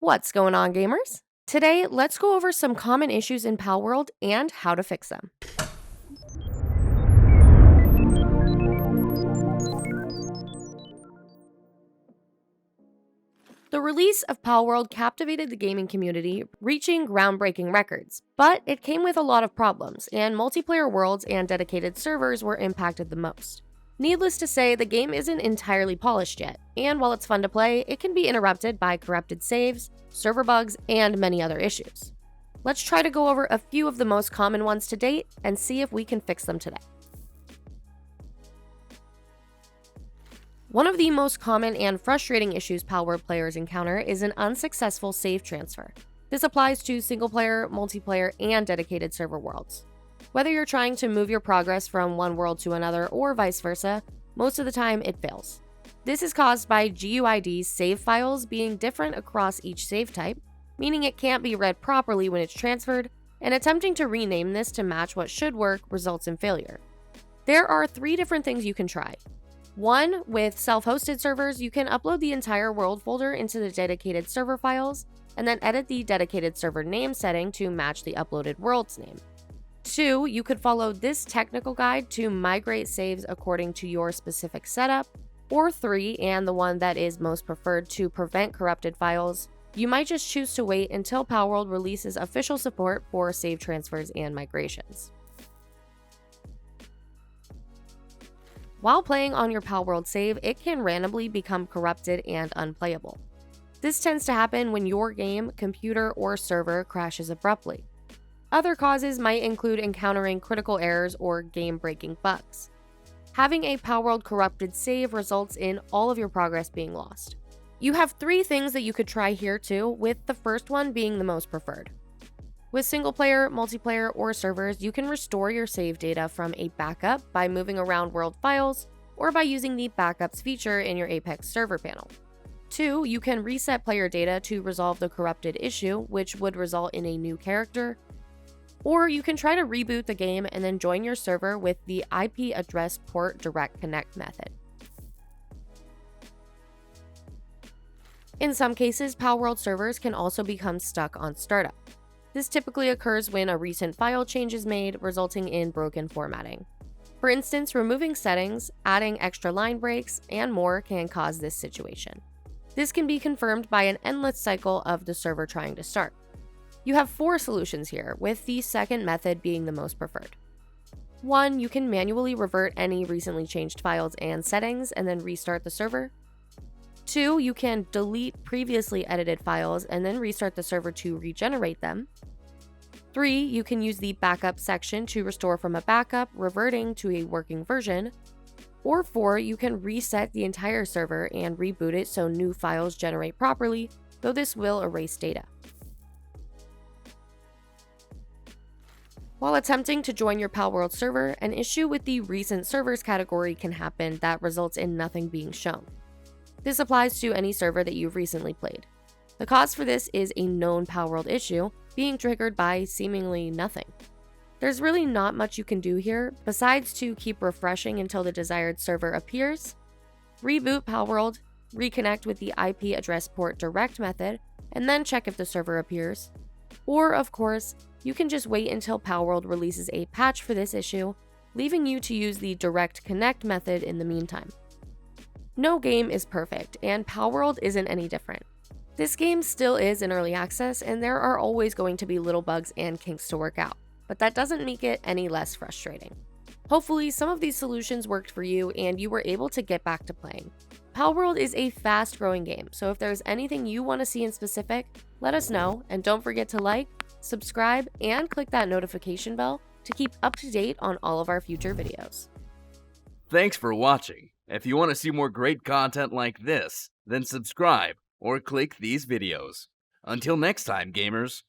What's going on, gamers? Today, let's go over some common issues in Palworld and how to fix them. The release of Palworld captivated the gaming community, reaching groundbreaking records, but it came with a lot of problems, and multiplayer worlds and dedicated servers were impacted the most. Needless to say, the game isn't entirely polished yet, and while it's fun to play, it can be interrupted by corrupted saves, server bugs, and many other issues. Let's try to go over a few of the most common ones to date and see if we can fix them today. One of the most common and frustrating issues Palworld players encounter is an unsuccessful save transfer. This applies to single-player, multiplayer, and dedicated server worlds. Whether you're trying to move your progress from one world to another or vice versa, most of the time it fails. This is caused by GUID's save files being different across each save type, meaning it can't be read properly when it's transferred, and attempting to rename this to match what should work results in failure. There are 3 different things you can try. 1, with self-hosted servers, you can upload the entire world folder into the dedicated server files, and then edit the dedicated server name setting to match the uploaded world's name. 2, you could follow this technical guide to migrate saves according to your specific setup. Or 3, and the one that is most preferred to prevent corrupted files, you might just choose to wait until Palworld releases official support for save transfers and migrations. While playing on your Palworld save, it can randomly become corrupted and unplayable. This tends to happen when your game, computer, or server crashes abruptly. Other causes might include encountering critical errors or game-breaking bugs. Having a Palworld corrupted save results in all of your progress being lost. You have 3 things that you could try here too, with the first one being the most preferred. With single-player, multiplayer, or servers, you can restore your save data from a backup by moving around world files or by using the Backups feature in your Apex server panel. 2, you can reset player data to resolve the corrupted issue, which would result in a new character. Or you can try to reboot the game and then join your server with the IP address port direct connect method. In some cases, Palworld servers can also become stuck on startup. This typically occurs when a recent file change is made, resulting in broken formatting. For instance, removing settings, adding extra line breaks, and more can cause this situation. This can be confirmed by an endless cycle of the server trying to start. You have 4 solutions here, with the second method being the most preferred. 1, you can manually revert any recently changed files and settings and then restart the server. 2, you can delete previously edited files and then restart the server to regenerate them. 3, you can use the backup section to restore from a backup, reverting to a working version. Or 4, you can reset the entire server and reboot it so new files generate properly, though this will erase data. While attempting to join your Palworld server, an issue with the recent servers category can happen that results in nothing being shown. This applies to any server that you've recently played. The cause for this is a known Palworld issue being triggered by seemingly nothing. There's really not much you can do here besides to keep refreshing until the desired server appears, reboot Palworld, reconnect with the IP address port direct method, and then check if the server appears. Or, of course, you can just wait until Palworld releases a patch for this issue, leaving you to use the direct connect method in the meantime. No game is perfect, and Palworld isn't any different. This game still is in early access, and there are always going to be little bugs and kinks to work out, but that doesn't make it any less frustrating. Hopefully, some of these solutions worked for you and you were able to get back to playing. Palworld is a fast-growing game, so if there's anything you want to see in specific, let us know, and don't forget to like, subscribe, and click that notification bell to keep up to date on all of our future videos. Thanks for watching. If you want to see more great content like this, then subscribe or click these videos. Until next time, gamers.